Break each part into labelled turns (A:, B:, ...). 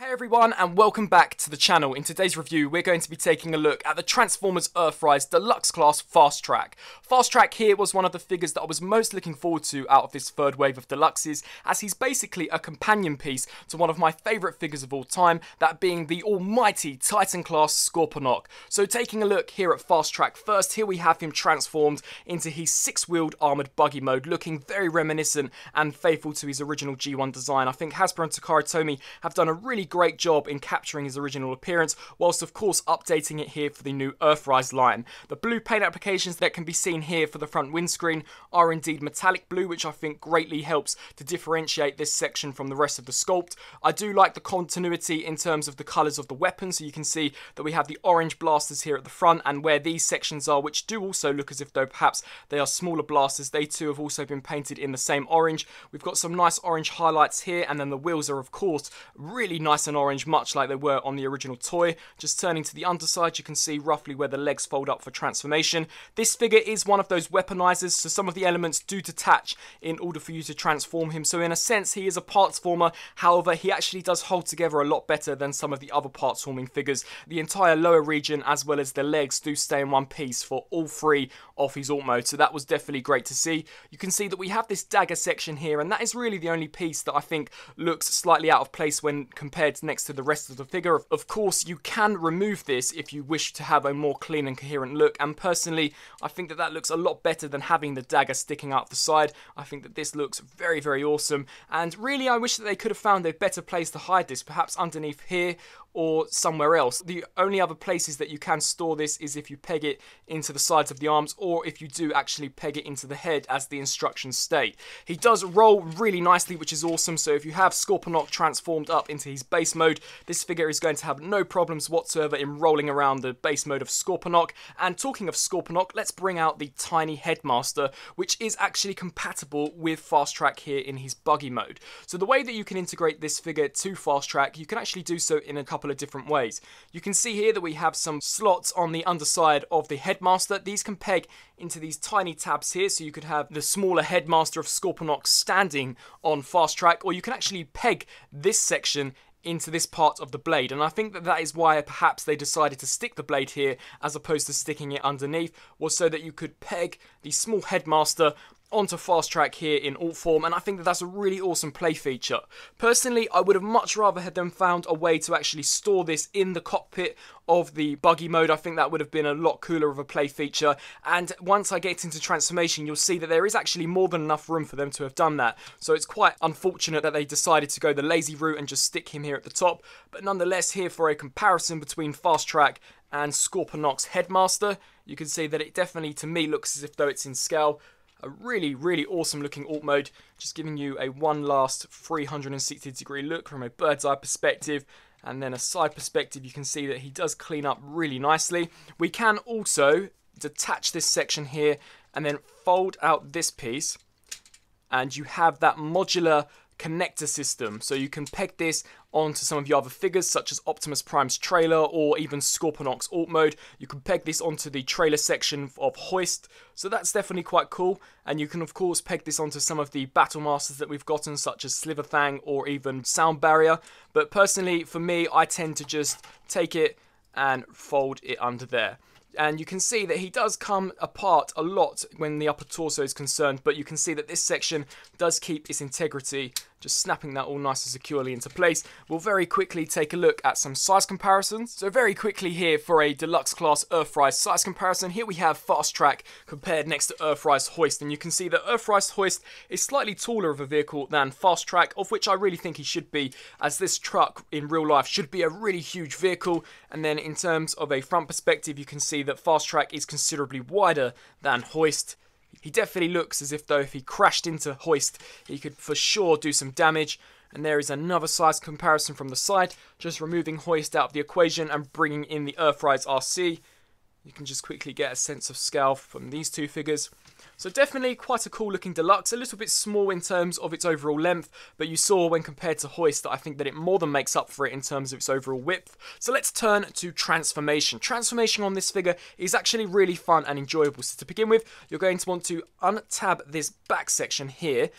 A: Hey everyone, and welcome back to the channel. In today's review, we're going to be taking a look at the Transformers Earthrise Deluxe class Fasttrack. Fasttrack here was one of the figures that I was most looking forward to out of this third wave of Deluxes, as he's basically a companion piece to one of my favourite figures of all time, that being the almighty Titan class Scorponok. So taking a look here at Fasttrack first, here we have him transformed into his six-wheeled armoured buggy mode, looking very reminiscent and faithful to his original G1 design. I think Hasbro and Takara Tomy have done a really great job in capturing his original appearance, whilst of course updating it here for the new Earthrise line. The blue paint applications that can be seen here for the front windscreen are indeed metallic blue, which I think greatly helps to differentiate this section from the rest of the sculpt. I do like the continuity in terms of the colours of the weapons, so you can see that we have the orange blasters here at the front, and where these sections are, which do also look as if though perhaps they are smaller blasters, they too have also been painted in the same orange. We've got some nice orange highlights here, and then the wheels are of course really nice and orange, much like they were on the original toy. Just turning to the underside, you can see roughly where the legs fold up for transformation. This figure is one of those weaponizers, so some of the elements do detach in order for you to transform him. So in a sense, he is a parts former. However, he actually does hold together a lot better than some of the other parts forming figures. The entire lower region as well as the legs do stay in one piece for all three of his alt mode, so that was definitely great to see. You can see that we have this dagger section here, and that is really the only piece that I think looks slightly out of place when compared next to the rest of the figure. Of course, you can remove this if you wish to have a more clean and coherent look, and personally I think that that looks a lot better than having the dagger sticking out the side. I think that this looks very, very awesome, and really I wish that they could have found a better place to hide this, perhaps underneath here or somewhere else. The only other places that you can store this is if you peg it into the sides of the arms, or if you do actually peg it into the head as the instructions state. He does roll really nicely, which is awesome, so if you have Scorponok transformed up into his base mode, this figure is going to have no problems whatsoever in rolling around the base mode of Scorponok. And talking of Scorponok, let's bring out the tiny headmaster, which is actually compatible with Fasttrack here in his buggy mode. So the way that you can integrate this figure to Fasttrack, you can actually do so in a couple of different ways. You can see here that we have some slots on the underside of the headmaster. These can peg into these tiny tabs here, so you could have the smaller headmaster of Scorponok standing on Fasttrack, or you can actually peg this section into this part of the blade, and I think that that is why perhaps they decided to stick the blade here as opposed to sticking it underneath, was so that you could peg the small headmaster onto Fasttrack here in alt form, and I think that that's a really awesome play feature. Personally, I would have much rather had them found a way to actually store this in the cockpit of the buggy mode. I think that would have been a lot cooler of a play feature, and once I get into transformation, you'll see that there is actually more than enough room for them to have done that. So it's quite unfortunate that they decided to go the lazy route and just stick him here at the top, but nonetheless, here for a comparison between Fasttrack and Scorponok's headmaster, you can see that it definitely, to me, looks as if though it's in scale. A really, really awesome looking alt mode, just giving you a one last 360 degree look from a bird's eye perspective, and then a side perspective. You can see that he does clean up really nicely. We can also detach this section here and then fold out this piece, and you have that modular connector system, so you can peg this onto some of your other figures such as Optimus Prime's trailer or even Scorponok's alt mode. You can peg this onto the trailer section of Hoist, so that's definitely quite cool. And you can of course peg this onto some of the Battle Masters that we've gotten, such as Slitherfang or even Sound Barrier, but personally for me, I tend to just take it and fold it under there. And you can see that he does come apart a lot when the upper torso is concerned, but you can see that this section does keep its integrity, just snapping that all nice and securely into place. We'll very quickly take a look at some size comparisons. So very quickly here for a deluxe class Earthrise size comparison, here we have Fasttrack compared next to Earthrise Hoist, and you can see that Earthrise Hoist is slightly taller of a vehicle than Fasttrack, of which I really think he should be, as this truck in real life should be a really huge vehicle. And then in terms of a front perspective, you can see that Fasttrack is considerably wider than Hoist. He definitely looks as if though if he crashed into Hoist, he could for sure do some damage. And there is another size comparison from the side, just removing Hoist out of the equation and bringing in the Earthrise RC. You can just quickly get a sense of scale from these two figures. So definitely quite a cool looking deluxe, a little bit small in terms of its overall length, but you saw when compared to Hoist that I think that it more than makes up for it in terms of its overall width. So let's turn to transformation. Transformation on this figure is actually really fun and enjoyable. So to begin with, you're going to want to untab this back section here,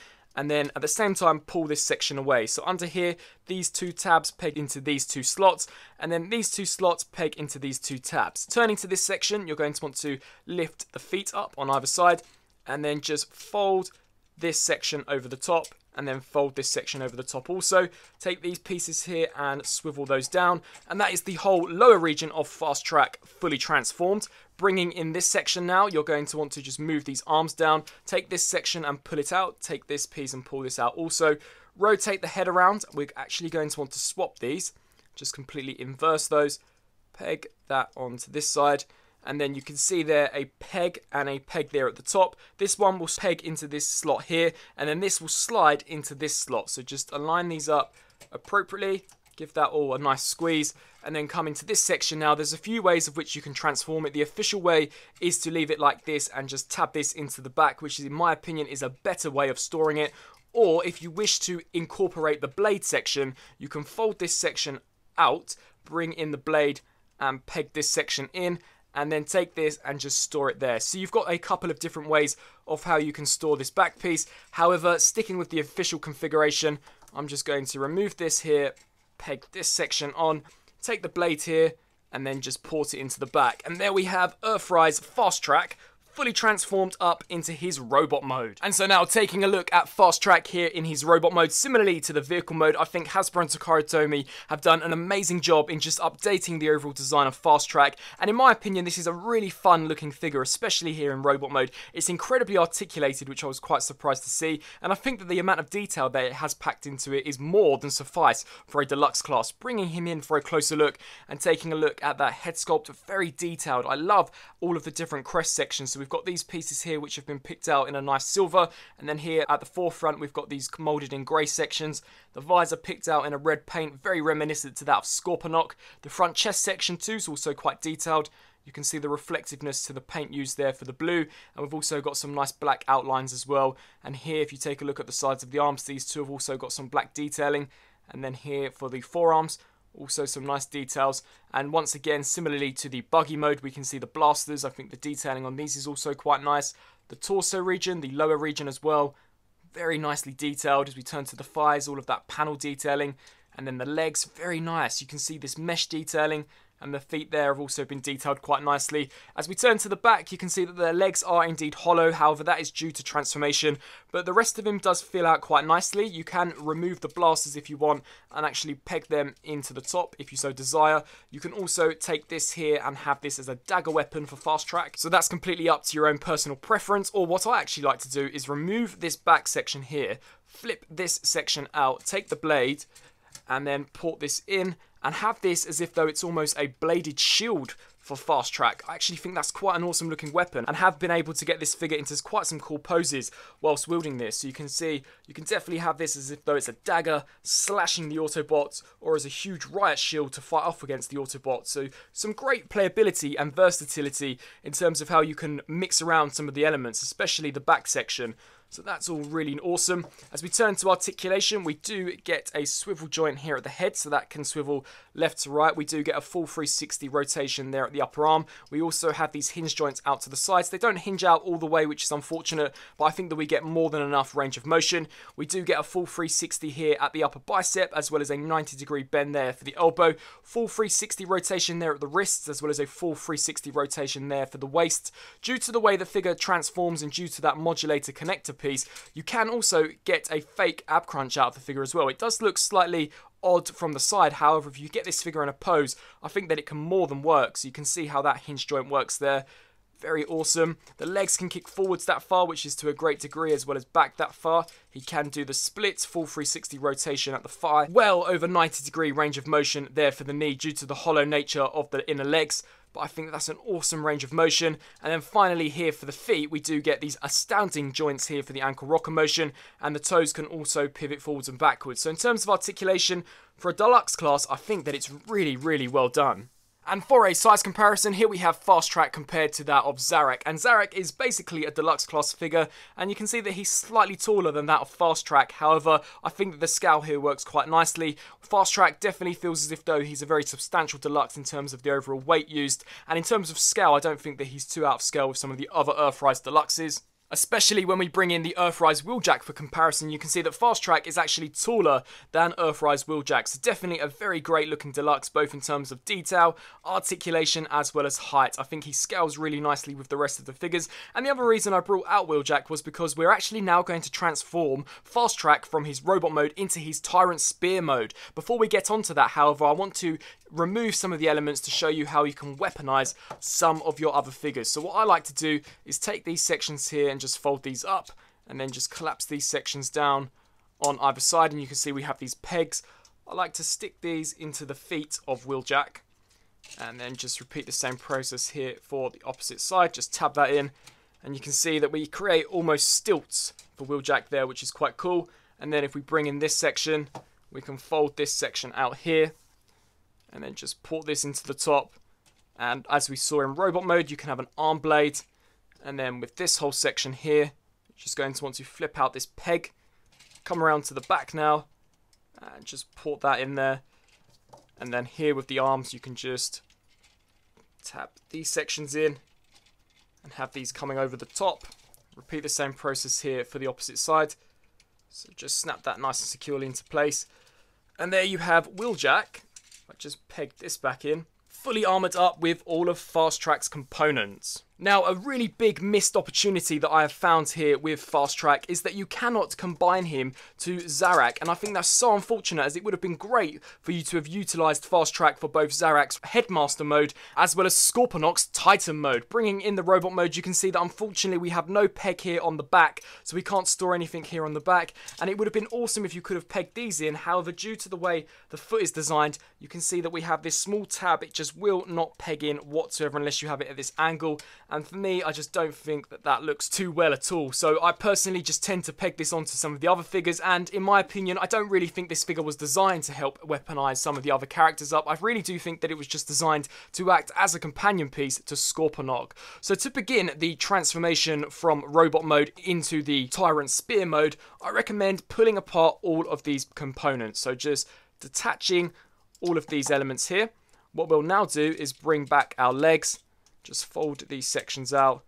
A: and then at the same time pull this section away. So under here, these two tabs peg into these two slots, and then these two slots peg into these two tabs. Turning to this section, you're going to want to lift the feet up on either side, and then just fold this section over the top, and then fold this section over the top also. Take these pieces here and swivel those down, and that is the whole lower region of Fasttrack fully transformed. Bringing in this section now, you're going to want to just move these arms down, take this section and pull it out, take this piece and pull this out also. Rotate the head around. We're actually going to want to swap these, just completely inverse those, peg that onto this side, and then you can see there a peg and a peg there at the top. This one will peg into this slot here, and then this will slide into this slot. So just align these up appropriately, give that all a nice squeeze, and then come into this section now. There's a few ways of which you can transform it. The official way is to leave it like this and just tab this into the back, which is, in my opinion, is a better way of storing it. Or if you wish to incorporate the blade section, you can fold this section out, bring in the blade and peg this section in, and then take this and just store it there. So you've got a couple of different ways of how you can store this back piece. However, sticking with the official configuration, I'm just going to remove this here, peg this section on, take the blade here, and then just port it into the back. And there we have Earthrise Fasttrack fully transformed up into his robot mode. And so now taking a look at Fasttrack here in his robot mode, similarly to the vehicle mode, I think Hasbro and Takara Tomy have done an amazing job in just updating the overall design of Fasttrack, and in my opinion this is a really fun looking figure, especially here in robot mode. It's incredibly articulated, which I was quite surprised to see, and I think that the amount of detail that it has packed into it is more than suffice for a deluxe class. Bringing him in for a closer look and taking a look at that head sculpt, very detailed. I love all of the different crest sections. So we've got these pieces here which have been picked out in a nice silver, and then here at the forefront we've got these moulded in grey sections. The visor picked out in a red paint, very reminiscent to that of Scorponok. The front chest section too is also quite detailed. You can see the reflectiveness to the paint used there for the blue, and we've also got some nice black outlines as well. And here, if you take a look at the sides of the arms, these two have also got some black detailing. And then here for the forearms, also some nice details. And once again, similarly to the buggy mode, we can see the blasters. I think the detailing on these is also quite nice. The torso region, the lower region as well, very nicely detailed. As we turn to the thighs, all of that panel detailing. And then the legs, very nice. You can see this mesh detailing. And the feet there have also been detailed quite nicely. As we turn to the back, you can see that their legs are indeed hollow. However, that is due to transformation. But the rest of him does fill out quite nicely. You can remove the blasters if you want and actually peg them into the top if you so desire. You can also take this here and have this as a dagger weapon for Fasttrack. So that's completely up to your own personal preference. Or what I actually like to do is remove this back section here, flip this section out, take the blade, and then port this in, and have this as if though it's almost a bladed shield for Fasttrack. I actually think that's quite an awesome looking weapon, and have been able to get this figure into quite some cool poses whilst wielding this. So you can see, you can definitely have this as if though it's a dagger slashing the Autobots, or as a huge riot shield to fight off against the Autobots. So some great playability and versatility in terms of how you can mix around some of the elements, especially the back section. So that's all really awesome. As we turn to articulation, we do get a swivel joint here at the head, so that can swivel left to right. We do get a full 360 rotation there at the upper arm. We also have these hinge joints out to the sides. They don't hinge out all the way, which is unfortunate, but I think that we get more than enough range of motion. We do get a full 360 here at the upper bicep, as well as a 90-degree bend there for the elbow. Full 360 rotation there at the wrists, as well as a full 360 rotation there for the waist. Due to the way the figure transforms and due to that modulator connector piece, you can also get a fake ab crunch out of the figure as well. It does look slightly odd from the side, however, if you get this figure in a pose, I think that it can more than work. So you can see how that hinge joint works there. Very awesome. The legs can kick forwards that far, which is to a great degree, as well as back that far. He can do the split, full 360 rotation at the thigh. Well over 90-degree range of motion there for the knee due to the hollow nature of the inner legs. But I think that's an awesome range of motion. And then finally here for the feet, we do get these astounding joints here for the ankle rocker motion, and the toes can also pivot forwards and backwards. So in terms of articulation, for a deluxe class, I think that it's really, really well done. And for a size comparison, here we have Fasttrack compared to that of Zarak. And Zarak is basically a deluxe class figure, and you can see that he's slightly taller than that of Fasttrack. However, I think that the scale here works quite nicely. Fasttrack definitely feels as if though he's a very substantial deluxe in terms of the overall weight used. And in terms of scale, I don't think that he's too out of scale with some of the other Earthrise Deluxes. Especially when we bring in the Earthrise Wheeljack for comparison, you can see that Fasttrack is actually taller than Earthrise Wheeljack. So definitely a very great looking deluxe, both in terms of detail, articulation, as well as height. I think he scales really nicely with the rest of the figures. And the other reason I brought out Wheeljack was because we're actually now going to transform Fasttrack from his robot mode into his Tyrant Spear mode. Before we get onto that, however, I want to remove some of the elements to show you how you can weaponize some of your other figures. So what I like to do is take these sections here and just fold these up, and then just collapse these sections down on either side, and you can see we have these pegs. I like to stick these into the feet of Wheeljack, and then just repeat the same process here for the opposite side. Just tab that in, and you can see that we create almost stilts for Wheeljack there, which is quite cool. And then if we bring in this section, we can fold this section out here, and then just port this into the top. And as we saw in robot mode, you can have an arm blade. And then with this whole section here, you're just going to want to flip out this peg, come around to the back now, and just port that in there. And then here with the arms, you can just tap these sections in and have these coming over the top. Repeat the same process here for the opposite side. So just snap that nice and securely into place. And there you have Wheeljack. I just pegged this back in, fully armoured up with all of Fasttrack's components. Now, a really big missed opportunity that I have found here with Fasttrack is that you cannot combine him to Zarak, and I think that's so unfortunate, as it would have been great for you to have utilised Fasttrack for both Zarak's Headmaster mode as well as Scorponok's Titan mode. Bringing in the robot mode, you can see that unfortunately we have no peg here on the back, so we can't store anything here on the back, and it would have been awesome if you could have pegged these in. However, due to the way the foot is designed, you can see that we have this small tab. It just will not peg in whatsoever unless you have it at this angle. And for me, I just don't think that that looks too well at all. So I personally just tend to peg this onto some of the other figures. And in my opinion, I don't really think this figure was designed to help weaponize some of the other characters up. I really do think that it was just designed to act as a companion piece to Scorponok. So to begin the transformation from robot mode into the Tyrant Spear mode, I recommend pulling apart all of these components. So just detaching all of these elements here. What we'll now do is bring back our legs. Just fold these sections out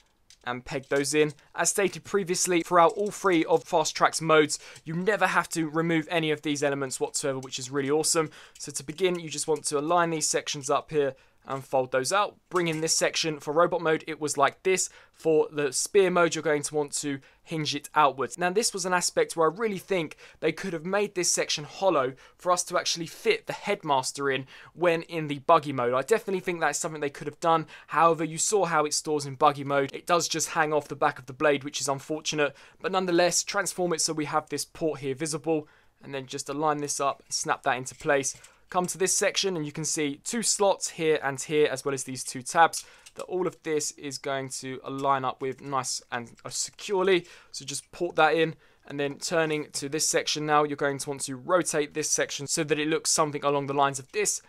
A: and peg those in. As stated previously, throughout all three of Fasttrack's modes, you never have to remove any of these elements whatsoever, which is really awesome. So to begin, you just want to align these sections up here and fold those out. Bring in this section. For robot mode, it was like this. For the spear mode, you're going to want to hinge it outwards. Now, this was an aspect where I really think they could have made this section hollow for us to actually fit the Headmaster in when in the buggy mode. I definitely think that's something they could have done. However, you saw how it stores in buggy mode. It does just hang off the back of the blade, which is unfortunate. But nonetheless, transform it so we have this port here visible, and then just align this up and snap that into place. Come to this section and you can see two slots here and here, as well as these two tabs, that all of this is going to align up with nice and securely. So just port that in, and then turning to this section now, you're going to want to rotate this section so that it looks something along the lines of this,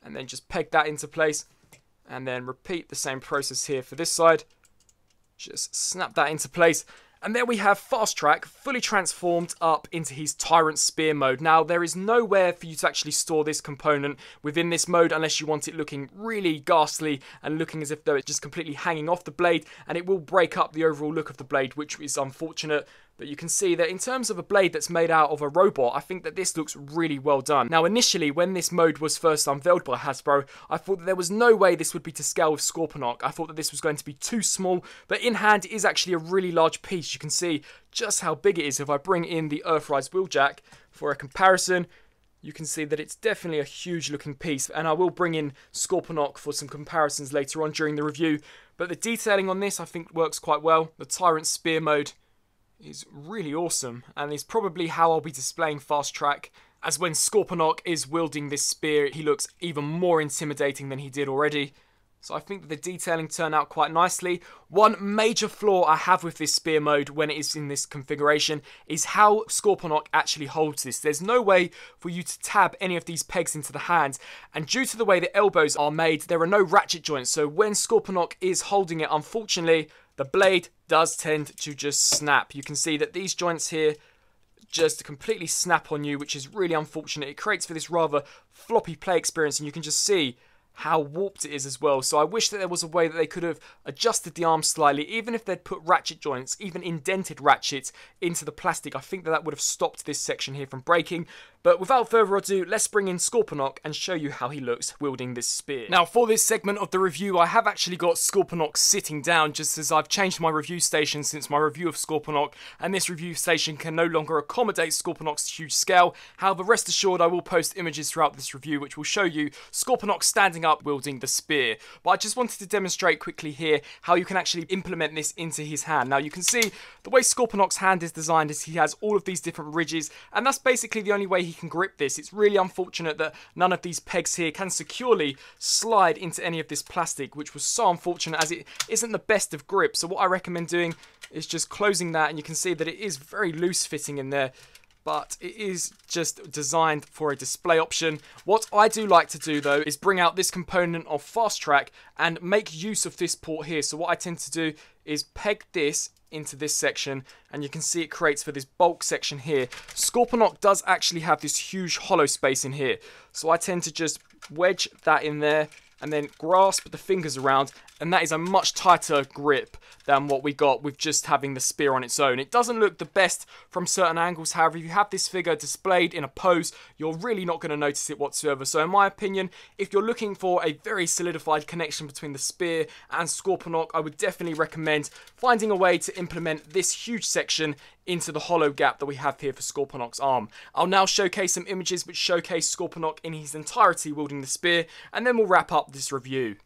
A: and then just peg that into place, and then repeat the same process here for this side. Just snap that into place. And there we have Fasttrack fully transformed up into his Tyrant Spear mode. Now, there is nowhere for you to actually store this component within this mode unless you want it looking really ghastly and looking as if though it's just completely hanging off the blade, and it will break up the overall look of the blade, which is unfortunate. But you can see that in terms of a blade that's made out of a robot, I think that this looks really well done. Now, initially, when this mode was first unveiled by Hasbro, I thought that there was no way this would be to scale with Scorponok. I thought that this was going to be too small, but in hand, it is actually a really large piece. You can see just how big it is. If I bring in the Earthrise Wheeljack for a comparison, you can see that it's definitely a huge looking piece, and I will bring in Scorponok for some comparisons later on during the review. But the detailing on this, I think, works quite well. The Tyrant Spear mode is really awesome, and is probably how I'll be displaying Fasttrack, as when Scorponok is wielding this spear, he looks even more intimidating than he did already. So I think that the detailing turned out quite nicely. One major flaw I have with this spear mode when it is in this configuration is how Scorponok actually holds this. There's no way for you to tab any of these pegs into the hand, and due to the way the elbows are made, there are no ratchet joints. So when Scorponok is holding it, unfortunately, the blade does tend to just snap. You can see that these joints here just completely snap on you, which is really unfortunate. It creates for this rather floppy play experience, and you can just see how warped it is as well. So I wish that there was a way that they could have adjusted the arm slightly, even if they'd put ratchet joints, even indented ratchets into the plastic. I think that that would have stopped this section here from breaking. But without further ado, let's bring in Scorponok and show you how he looks wielding this spear. Now, for this segment of the review, I have actually got Scorponok sitting down, just as I've changed my review station since my review of Scorponok, and this review station can no longer accommodate Scorponok's huge scale. However, rest assured, I will post images throughout this review which will show you Scorponok standing up wielding the spear. But I just wanted to demonstrate quickly here how you can actually implement this into his hand. Now, you can see the way Scorponok's hand is designed is he has all of these different ridges, and that's basically the only way he can grip this. It's really unfortunate that none of these pegs here can securely slide into any of this plastic, which was so unfortunate as it isn't the best of grip. So what I recommend doing is just closing that, and you can see that it is very loose fitting in there, but it is just designed for a display option. What I do like to do though is bring out this component of Fasttrack and make use of this port here. So what I tend to do is peg this into this section, and you can see it creates for this bulk section here. Scorponok does actually have this huge hollow space in here, so I tend to just wedge that in there and then grasp the fingers around, and that is a much tighter grip than what we got with just having the spear on its own. It doesn't look the best from certain angles, however, if you have this figure displayed in a pose, you're really not going to notice it whatsoever. So in my opinion, if you're looking for a very solidified connection between the spear and Scorponok, I would definitely recommend finding a way to implement this huge section into the hollow gap that we have here for Scorponok's arm. I'll now showcase some images which showcase Scorponok in his entirety wielding the spear, and then we'll wrap up this review.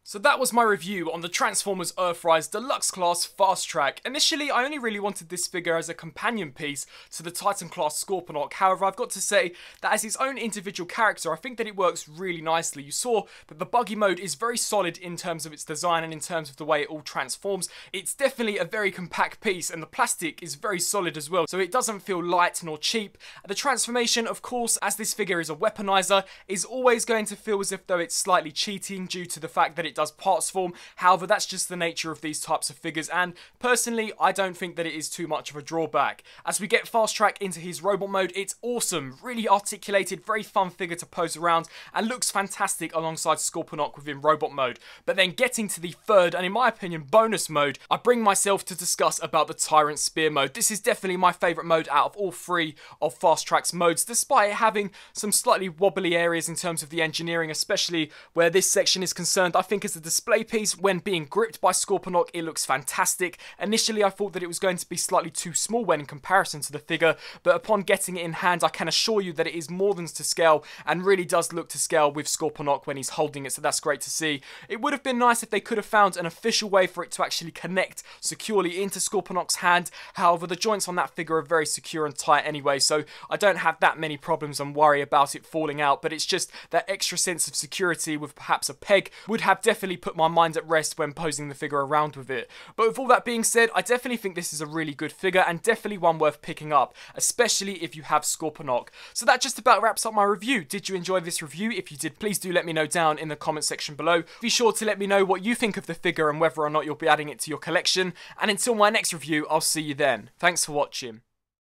A: So that was my review on the Transformers Earthrise Deluxe Class Fasttrack. Initially, I only really wanted this figure as a companion piece to the Titan Class Scorponok. However, I've got to say that as his own individual character, I think that it works really nicely. You saw that the buggy mode is very solid in terms of its design and in terms of the way it all transforms. It's definitely a very compact piece, and the plastic is very solid as well, so it doesn't feel light nor cheap. The transformation, of course, as this figure is a weaponizer, is always going to feel as if though it's slightly cheating due to the fact that it does parts form. However, that's just the nature of these types of figures, and personally I don't think that it is too much of a drawback. As we get Fasttrack into his robot mode, it's awesome, really articulated, very fun figure to pose around, and looks fantastic alongside Scorponok within robot mode. But then getting to the third, and in my opinion bonus mode, I bring myself to discuss about the Tyrant Spear Mode. This is definitely my favourite mode out of all three of Fasttrack's modes, despite it having some slightly wobbly areas in terms of the engineering, especially where this section is concerned. I think as a display piece, when being gripped by Scorponok, it looks fantastic. Initially, I thought that it was going to be slightly too small when in comparison to the figure, but upon getting it in hand, I can assure you that it is more than to scale and really does look to scale with Scorponok when he's holding it, so that's great to see. It would have been nice if they could have found an official way for it to actually connect securely into Scorponok's hand. However, the joints on that figure are very secure and tight anyway, so I don't have that many problems and worry about it falling out, but it's just that extra sense of security with perhaps a peg would have definitely put my mind at rest when posing the figure around with it. But with all that being said, I definitely think this is a really good figure and definitely one worth picking up, especially if you have Scorponok. So that just about wraps up my review. Did you enjoy this review? If you did, please do let me know down in the comment section below. Be sure to let me know what you think of the figure and whether or not you'll be adding it to your collection. And until my next review, I'll see you then. Thanks for watching.